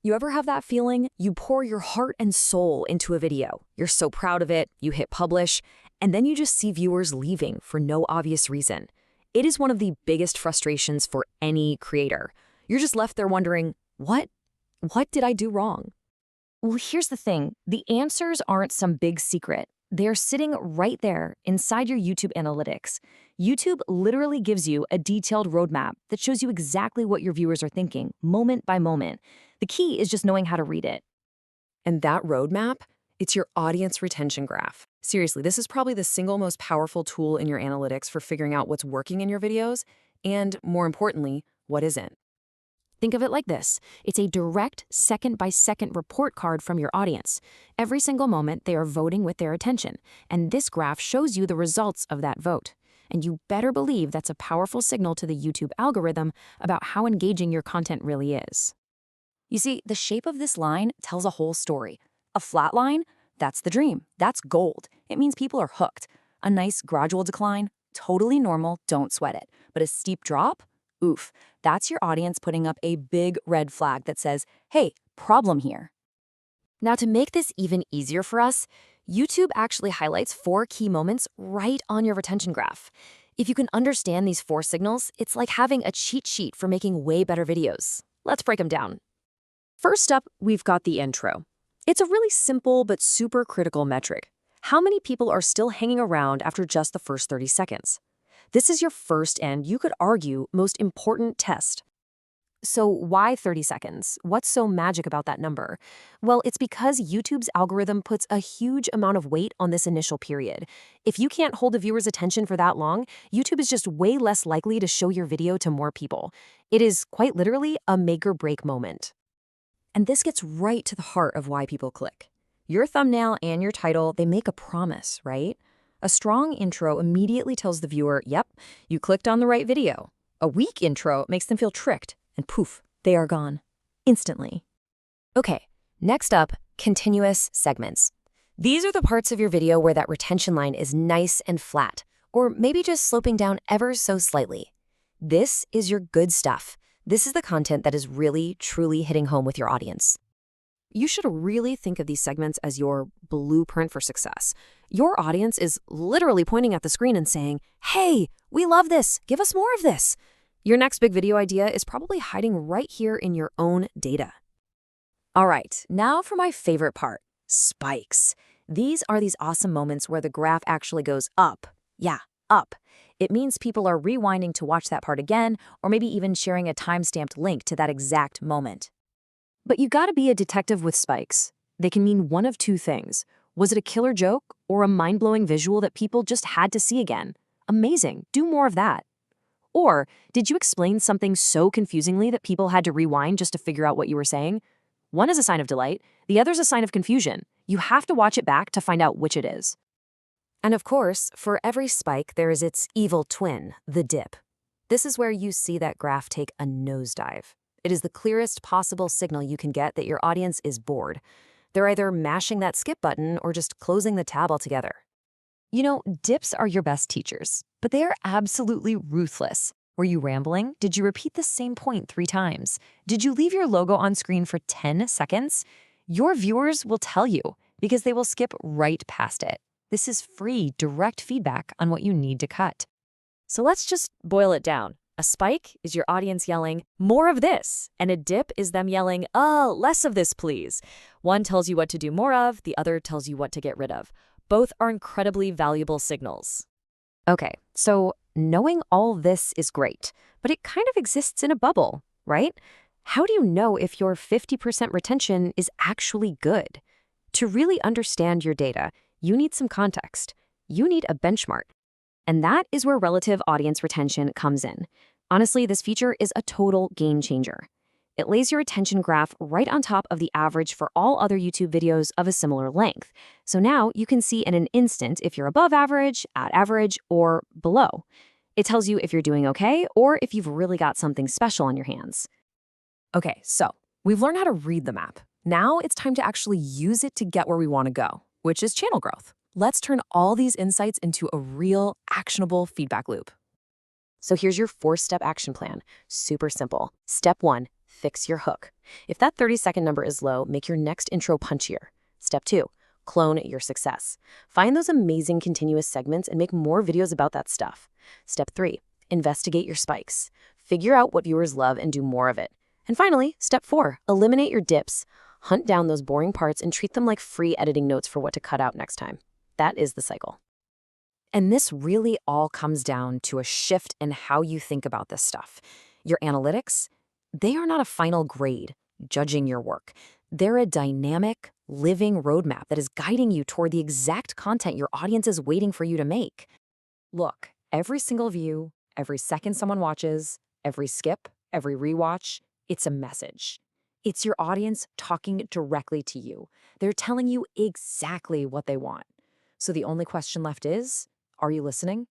You ever have that feeling? You pour your heart and soul into a video. You're so proud of it, you hit publish, and then you just see viewers leaving for no obvious reason. It is one of the biggest frustrations for any creator. You're just left there wondering, what did I do wrong? Well, here's the thing. The answers aren't some big secret. They're sitting right there inside your YouTube analytics. YouTube literally gives you a detailed roadmap that shows you exactly what your viewers are thinking, moment by moment. The key is just knowing how to read it. And that roadmap, it's your audience retention graph. Seriously, this is probably the single most powerful tool in your analytics for figuring out what's working in your videos and, more importantly, what isn't. Think of it like this. It's a direct second-by-second report card from your audience. Every single moment, they are voting with their attention, and this graph shows you the results of that vote. And you better believe that's a powerful signal to the YouTube algorithm about how engaging your content really is. You see, the shape of this line tells a whole story. A flat line, that's the dream. That's gold. It means people are hooked. A nice gradual decline, totally normal, don't sweat it. But a steep drop? Oof, that's your audience putting up a big red flag that says, hey, problem here. Now, to make this even easier for us, YouTube actually highlights 4 key moments right on your retention graph. If you can understand these 4 signals, it's like having a cheat sheet for making way better videos. Let's break them down. First up, we've got the intro. It's a really simple but super critical metric. How many people are still hanging around after just the first 30 seconds? This is your first and, you could argue, most important test. So why 30 seconds? What's so magic about that number? Well, it's because YouTube's algorithm puts a huge amount of weight on this initial period. If you can't hold a viewer's attention for that long, YouTube is just way less likely to show your video to more people. It is quite literally a make or break moment. And this gets right to the heart of why people click. Your thumbnail and your title, they make a promise, right? A strong intro immediately tells the viewer, yep, you clicked on the right video. A weak intro makes them feel tricked, and poof, they are gone. Instantly. Okay, next up, continuous segments. These are the parts of your video where that retention line is nice and flat, or maybe just sloping down ever so slightly. This is your good stuff. This is the content that is really, truly hitting home with your audience. You should really think of these segments as your blueprint for success. Your audience is literally pointing at the screen and saying, hey, we love this, give us more of this. Your next big video idea is probably hiding right here in your own data. All right, now for my favorite part, spikes. These are these awesome moments where the graph actually goes up. Yeah, up. It means people are rewinding to watch that part again, or maybe even sharing a time-stamped link to that exact moment. But you gotta be a detective with spikes. They can mean one of 2 things. Was it a killer joke or a mind-blowing visual that people just had to see again? Amazing, do more of that. Or did you explain something so confusingly that people had to rewind just to figure out what you were saying? One is a sign of delight, the other is a sign of confusion. You have to watch it back to find out which it is. And of course, for every spike, there is its evil twin, the dip. This is where you see that graph take a nosedive. It is the clearest possible signal you can get that your audience is bored. They're either mashing that skip button or just closing the tab altogether. You know, dips are your best teachers, but they are absolutely ruthless. Were you rambling? Did you repeat the same point 3 times? Did you leave your logo on screen for 10 seconds? Your viewers will tell you because they will skip right past it. This is free, direct feedback on what you need to cut. So let's just boil it down. A spike is your audience yelling, more of this, and a dip is them yelling, oh, less of this, please. One tells you what to do more of, the other tells you what to get rid of. Both are incredibly valuable signals. Okay, so knowing all this is great, but it kind of exists in a bubble, right? How do you know if your 50% retention is actually good? To really understand your data, you need some context. You need a benchmark. And that is where relative audience retention comes in. Honestly, this feature is a total game changer. It lays your retention graph right on top of the average for all other YouTube videos of a similar length. So now you can see in an instant if you're above average, at average, or below. It tells you if you're doing okay or if you've really got something special on your hands. Okay, so we've learned how to read the map. Now it's time to actually use it to get where we want to go, which is channel growth. Let's turn all these insights into a real, actionable feedback loop. So here's your 4-step action plan. Super simple. Step 1, fix your hook. If that 30-second number is low, make your next intro punchier. Step 2, clone your success. Find those amazing continuous segments and make more videos about that stuff. Step 3, investigate your spikes. Figure out what viewers love and do more of it. And finally, step 4, eliminate your dips. Hunt down those boring parts and treat them like free editing notes for what to cut out next time. That is the cycle. And this really all comes down to a shift in how you think about this stuff. Your analytics, they are not a final grade judging your work. They're a dynamic, living roadmap that is guiding you toward the exact content your audience is waiting for you to make. Look, every single view, every second someone watches, every skip, every rewatch, it's a message. It's your audience talking directly to you. They're telling you exactly what they want. So the only question left is, are you listening?